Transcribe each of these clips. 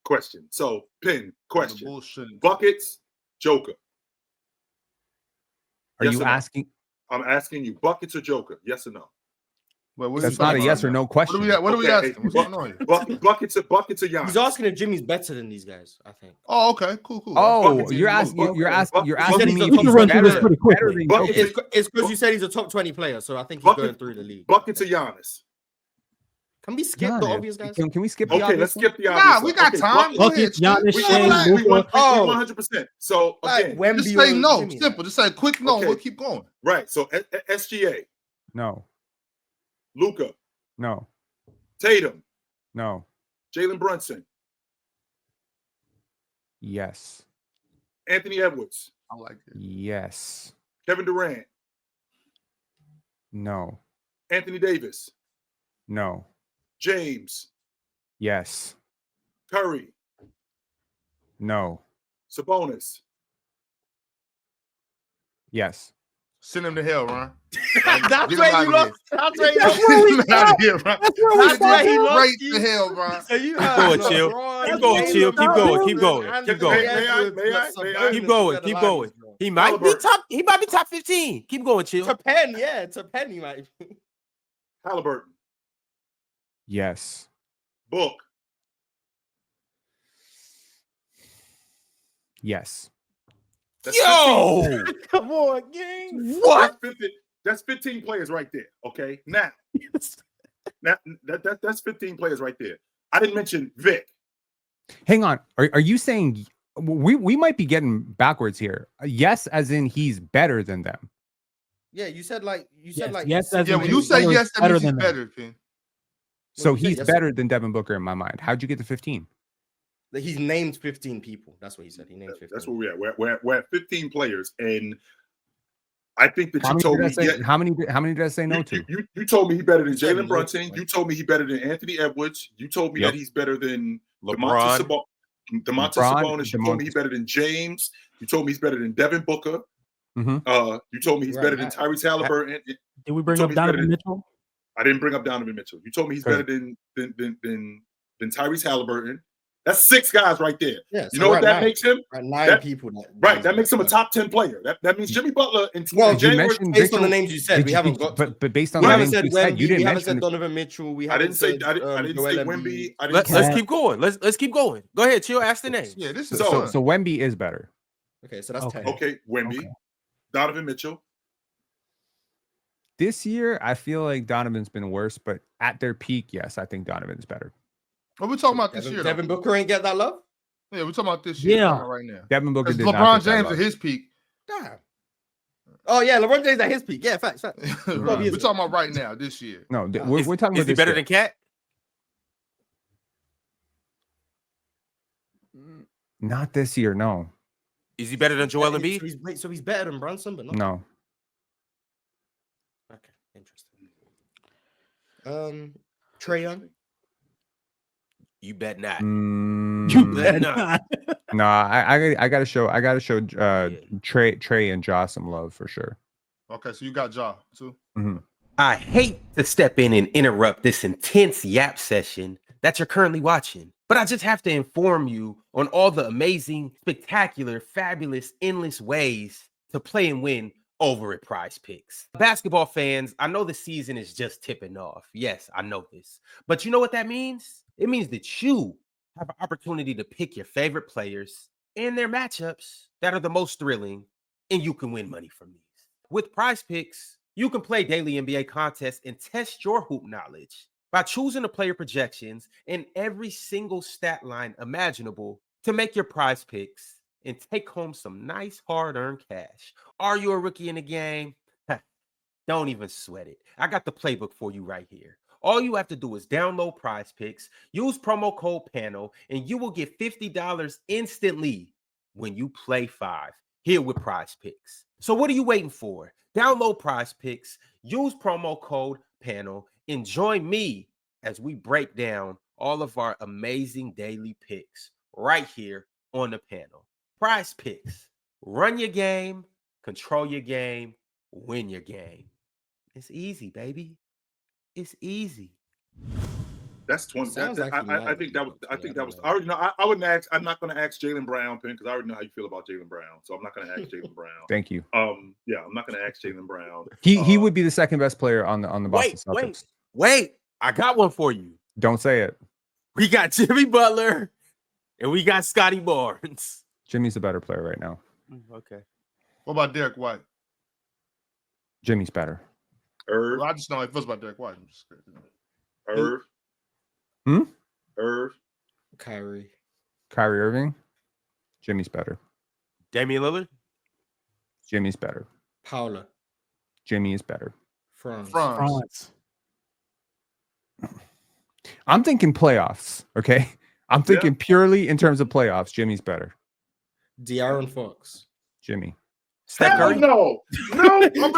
question. So, Pin, question. Bullshit. Buckets, Joker. Are you asking? I'm asking you, buckets or Joker? Yes or no? Well, that's not a yes or no question. What are we asking? What's going on here? Buckets or Giannis? He's asking if Jimmy's better than these guys, I think. Oh, okay. Cool. Oh, you're asking me if he's better than It's because you said he's a top 20 player, so I think he's going through the league. Buckets or Giannis? Can we skip the obvious guys? Can we skip the obvious? Okay, let's skip the obvious. Nah, we got time. Buckets, Giannis, we 100%. So, again, just say no. Simple. Just say quick no. We'll keep going. Right. So, SGA. No. Luka. No. Tatum. No. Jalen Brunson. Yes. Anthony Edwards. I like it. Yes. Kevin Durant. No. Anthony Davis. No. James. Yes. Curry. No. Sabonis. Yes. Send him to hell, Ron. That's where you lost. That's where he lost. That's where he lost. Right to hell, Ron. Keep going, chill. Keep going, chill. Keep going. Keep going. Keep going. May I? Keep going. Keep going. He might be top 15. Keep going, chill. To Penn, he might. Halliburton. Yes. Book. Yes. Yo! Come on, gang. What? That's 15 players right there. Okay. Now, that's 15 players right there. I didn't mention Vic. Hang on. Are you saying we might be getting backwards here? Yes, as in he's better than them. Yeah, you said like yes. When you say yes, that means he's better, Ken. So he's better than Devin Booker in my mind. How'd you get to 15? He's named 15 people. That's what he said. He named 15. That's where we're at. We're at 15 players, and I think that you told me. How many did I say no to? You told me he's better than Jalen Brunson. You told me he's better than Anthony Edwards. You told me that he's better than LeBron. Domantas Sabonis. You told me he's better than James. You told me he's better than Devin Booker. Mm-hmm. You told me he's better than Tyrese Halliburton. Did we bring up Donovan Mitchell? I didn't bring up Donovan Mitchell. You told me he's better than Tyrese Halliburton. That's 6 guys right there. Yeah, you know what that makes him? 9 people. That makes him a top 10 player. That means Jimmy Butler in January. Based on the names you said, we haven't got. But based on the names you said, you didn't mention. Said Donovan Mitchell. I didn't say Wemby. Let's keep going. Let's keep going. Go ahead, chill. Ask the names. Yeah, this is so Wemby is better. Okay, so that's 10. Okay, Wemby, Donovan Mitchell. This year, I feel like Donovan's been worse, but at their peak, yes, I think Donovan's better. What we talking about this year? Devin Booker ain't get that love? Yeah, we're talking about this year right now. Devin Booker did LeBron James at his peak. Damn. Oh, yeah, LeBron James at his peak. Yeah, facts. We're talking about right now, this year. No, we're talking about Is he better than Cat? Not this year, no. Is he better than Joel Embiid? So he's better than Brunson, but not. No. Okay, interesting. Trae Young? You bet not. You bet not. No, I gotta show Trey and Ja some love for sure. Okay, so you got Ja too. Mm-hmm. I hate to step in and interrupt this intense yap session that you're currently watching, but I just have to inform you on all the amazing, spectacular, fabulous, endless ways to play and win over at Prize Picks. Basketball fans, I know the season is just tipping off. Yes, I know this. But you know what that means? It means that you have an opportunity to pick your favorite players and their matchups that are the most thrilling, and you can win money from these. With Prize Picks, you can play daily NBA contests and test your hoop knowledge by choosing the player projections in every single stat line imaginable to make your Prize Picks and take home some nice hard-earned cash. Are you a rookie in the game? Don't even sweat it. I got the playbook for you right here. All you have to do is download Prize Picks, use promo code PANEL, and you will get $50 instantly when you play 5 here with Prize Picks. So what are you waiting for? Download Prize Picks, use promo code PANEL, and join me as we break down all of our amazing daily picks right here on the panel. Prize Picks. Run your game, control your game, win your game. It's easy, baby. It's easy. That's 20. Sounds like he I might think be that was. I top think 20, that was. I I already know. I wouldn't ask. I'm not going to ask Jaylen Brown, Pin, because I already know how you feel about Jaylen Brown. So I'm not going to ask Jaylen Brown. Thank you. Yeah, I'm not going to ask Jaylen Brown. He would be the second best player on the Boston Celtics. Wait. I got one for you. Don't say it. We got Jimmy Butler and we got Scotty Barnes. Jimmy's a better player right now. Okay. What about Derek White? Jimmy's better. Irv. Well, I just know it feels about Derek White. I'm just Irv. Irv. Kyrie. Kyrie Irving. Jimmy's better. Damian Lillard. Jimmy's better. Paula. Jimmy is better. France. I'm thinking playoffs. Okay. I'm thinking purely in terms of playoffs. Jimmy's better. De'Aaron Fox. Jimmy. Steph Curry. No. Get him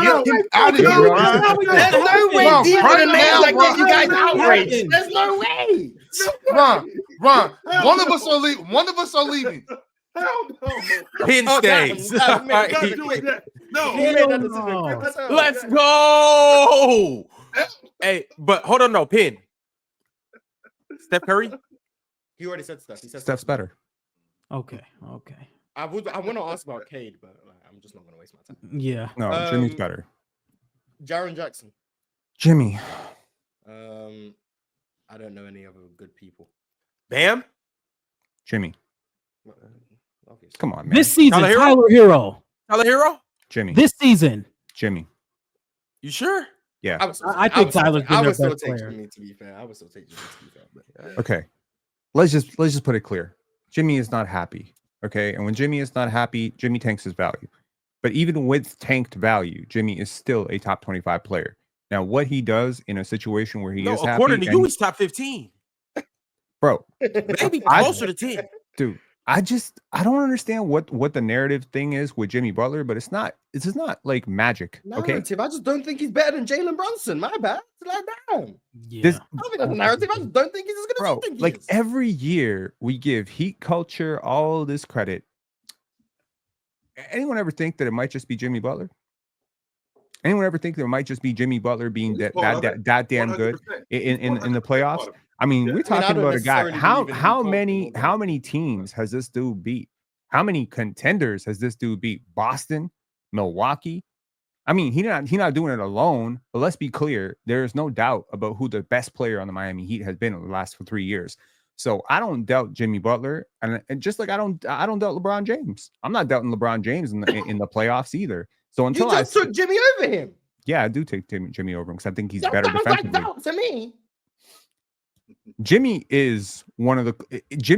out of here, Ron. There's no way Ron, these are the names Ron, that get you guys Ron, outraged. There's no way. Ron, one of us are leaving. One of us are leaving. Hell no. Pin stays. that All right. Not doing that. No. He made that decision. Let's go. Hey, but hold on, no Pin. Steph Curry. He already said Steph. He said Steph's better. Okay. I want to ask about Cade, but I'm just not going to waste my time. Yeah. No, Jimmy's better. Jaren Jackson. Jimmy. I don't know any other good people. Bam. Jimmy. Obviously. Come on, man. This season, Tyler Hero? Tyler Hero. Tyler Hero. Jimmy. This season. Jimmy. You sure? Yeah. I think Tyler's been I their would still best take player. Jimmy, to be fair. I would still take Jimmy, to be fair. But, Okay. Let's just put it clear. Jimmy is not happy. Okay. And when Jimmy is not happy, Jimmy tanks his value. But even with tanked value, Jimmy is still a top 25 player. Now, what he does in a situation where he is happy, according to you, he's top 15. bro, Maybe closer to 10. dude, I don't understand what the narrative thing is with Jimmy Butler, but it's just not like magic. Okay. narrative. I just don't think he's better than Jalen Brunson. My bad. It's like, damn. Yeah. I don't think that's a narrative. I just don't think he's as good as Bro, you think he like is. every year we give Heat culture all this credit. Anyone ever think that it might just be Jimmy Butler? Anyone ever think that it might just be Jimmy Butler being that damn good in the playoffs? I mean, we're talking about a guy. How many teams has this dude beat? How many contenders has this dude beat? Boston, Milwaukee. I mean, he's not doing it alone. But let's be clear, there is no doubt about who the best player on the Miami Heat has been in the last 3 years. So I don't doubt Jimmy Butler, and just like I don't doubt LeBron James. I'm not doubting LeBron James in the playoffs either. So until you just took Jimmy over him. Yeah, I do take Jimmy over him because I think he's better defensively. To me. Jimmy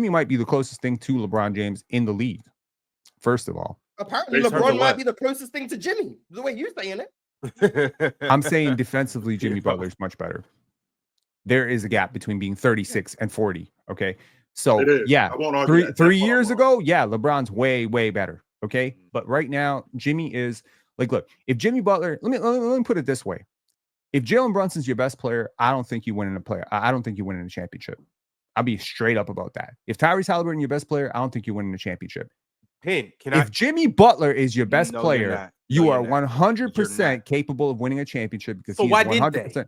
might be the closest thing to LeBron James in the league. First of all, apparently LeBron might be the closest thing to Jimmy. The way you're saying it. I'm saying defensively, Jimmy Butler is much better. There is a gap between being 36 and 40. Okay, so yeah, three years ago, yeah, LeBron's way better. Okay, but right now, Jimmy is like, look, if Jimmy Butler, let me put it this way. If Jalen Brunson's your best player, I don't think you win in a player. I don't think you win in a championship. I'll be straight up about that. If Tyrese Halliburton your best player, I don't think you win in a championship. If Jimmy Butler is your best player, you are 100% capable of winning a championship because he's 100%.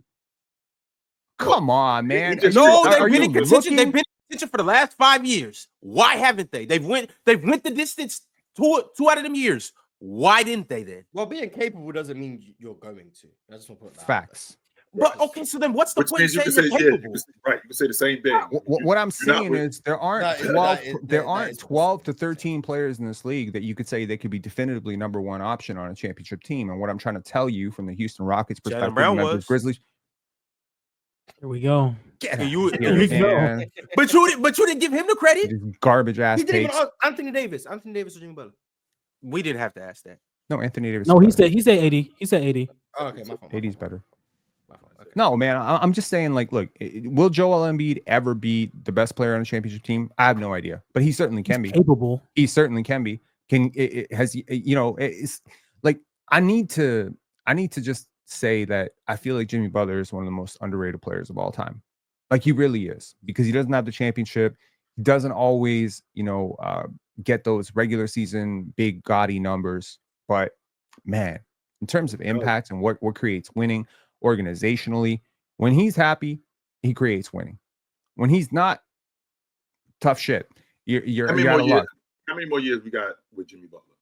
Come on, man. They've been in contention. They've been in contention for the last 5 years. Why haven't they? They've went the distance two out of them years. Why didn't they then? Well, being capable doesn't mean you're going to. I just want to put that facts. But okay, so then what's the point of saying you're capable? Right, you can say the same thing. What I'm saying is there aren't 12 to 13 players in this league that you could say they could be definitively number one option on a championship team. And what I'm trying to tell you from the Houston Rockets perspective, Memphis Grizzlies. Here we go. But you didn't give him the credit. Garbage ass takes. Anthony Davis or Jimmy Butler. We didn't have to ask that. No, Anthony Davis. No, he said 80. He said 80. Oh, okay, my fault. 80's better. Okay. No, man, I'm just saying, like, look, will Joel Embiid ever be the best player on a championship team? I have no idea, but he certainly can be capable. He certainly can be. It's like I need to just say that I feel like Jimmy Butler is one of the most underrated players of all time. Like he really is, because he doesn't have the championship. He doesn't always, get those regular season big gaudy numbers, but man, in terms of impact and what creates winning organizationally, when he's happy, he creates winning. when he's not, tough shit. You're how many more years we got with Jimmy Butler?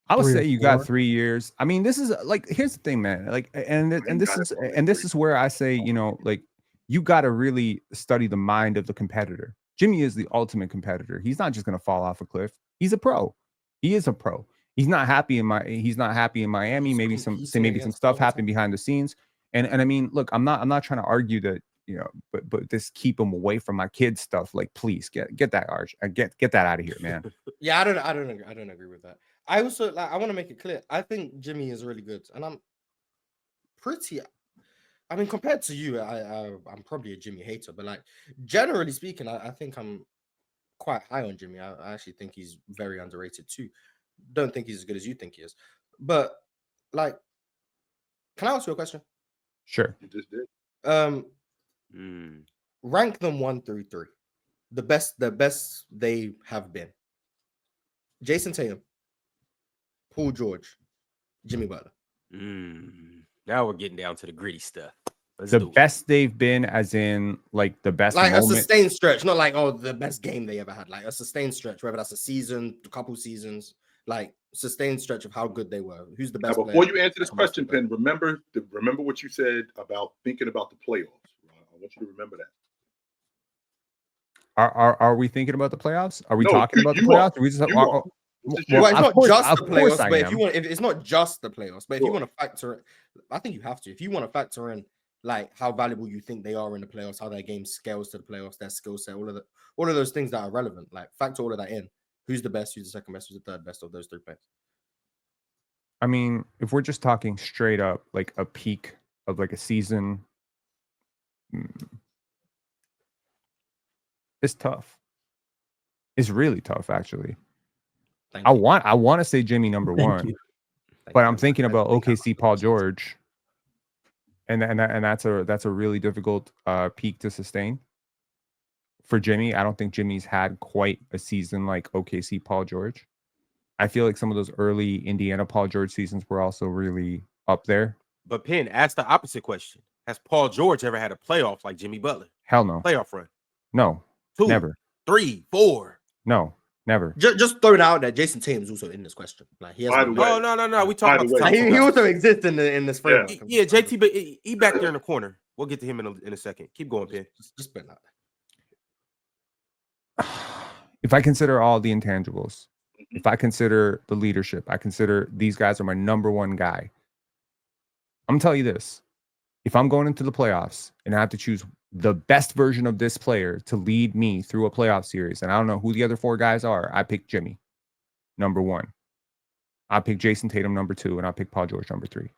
I would say you got 3 years. I mean, this is like, here's the thing, man. Like, and this is where I say, you know, like, you got to really study the mind of the competitor. Jimmy is the ultimate competitor. He's not just going to fall off a cliff. He's a pro. He is a pro. He's not happy in Miami. Maybe some stuff happened behind the scenes. And I mean, look, I'm not trying to argue that, you know, but just keep him away from my kids' stuff. Like, please get that Arch, get that out of here, man. Yeah, I don't agree with that. I also I want to make it clear. I think Jimmy is really good, and I'm pretty. I mean, compared to you, I'm probably a Jimmy hater, but like generally speaking, I think I'm quite high on Jimmy. I actually think he's very underrated too. Don't think he's as good as you think he is, but like, can I ask you a question? Sure. You just did. Rank them 1 through 3. The best they have been. Jason Tatum, Paul George, Jimmy Butler. Now we're getting down to the gritty stuff. The best they've been, as in like the best, like moment. A sustained stretch, not like the best game they ever had. Like a sustained stretch, whether that's a season, a couple seasons, like sustained stretch of how good they were. Who's the best? Now, before you answer this question, Penn, remember what you said about thinking about the playoffs. I want you to remember that. Are we thinking about the playoffs? Are we talking about the playoffs? Are we just well, it's not just the playoffs, but if you want, it's not just the playoffs, but if you want to factor it, I think you have to. If you want to factor in like how valuable you think they are in the playoffs, how their game scales to the playoffs, their skill set, all of those things that are relevant, like factor all of that in. Who's the best? Who's the second best? Who's the third best of those 3 players? I mean, if we're just talking straight up, like a peak of like a season, it's tough. It's really tough, actually. I want to say Jimmy number 1, but I'm thinking about OKC Paul George, and that's a really difficult peak to sustain for Jimmy. I don't think Jimmy's had quite a season like OKC Paul George. I feel like some of those early Indiana Paul George seasons were also really up there. But Penn, ask the opposite question: has Paul George ever had a playoff like Jimmy Butler? Hell no. Playoff run? No. 2, never. 3, 4. No. Never. Just throwing out there, Jason Tatum's also in this question. Like he has. No. We talking about he also exists in this frame. Yeah, JT, but he back there in the corner. We'll get to him in a second. Keep going, Penn. Just put it out there. If I consider all the intangibles, if I consider the leadership, I consider these guys are my number 1 guy. I'm gonna tell you this: if I'm going into the playoffs and I have to choose the best version of this player to lead me through a playoff series, and I don't know who the other 4 guys are, I pick Jimmy, number 1. I pick Jason Tatum, number 2, and I pick Paul George, number 3.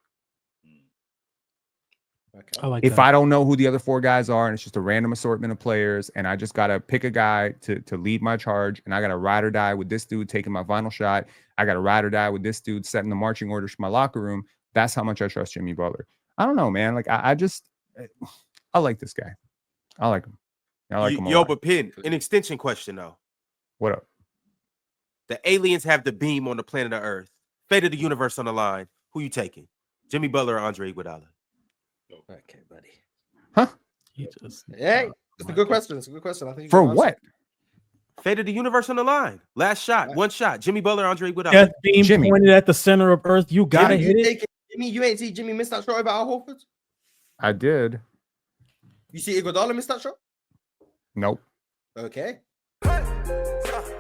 Okay. If I don't know who the other 4 guys are, and it's just a random assortment of players, and I just gotta pick a guy to lead my charge, and I gotta ride or die with this dude taking my final shot, I gotta ride or die with this dude setting the marching orders for my locker room, that's how much I trust Jimmy Butler. I don't know, man. Like I like this guy. I like him. I like him a lot. But Penn, an extension question though. What up? The aliens have the beam on the planet of Earth. Fate of the universe on the line. Who you taking? Jimmy Butler or Andre Iguodala? Okay, buddy. Huh? Hey, it's a good question. It's a good question. I think for what? Fate of the universe on the line. Last shot. One shot. Jimmy Butler, Andre Iguodala. Death beam pointed at the center of Earth. You gotta hit it. Jimmy, you ain't see Jimmy miss that shot over Al Horford? I did. You see Iguodala miss that shot? Nope. Okay.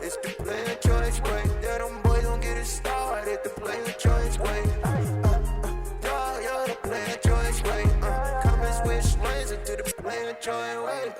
It's the player choice way. Yeah, them boys don't get it started. The player choice way. The player choice way. Come and switch lanes into the player choice way.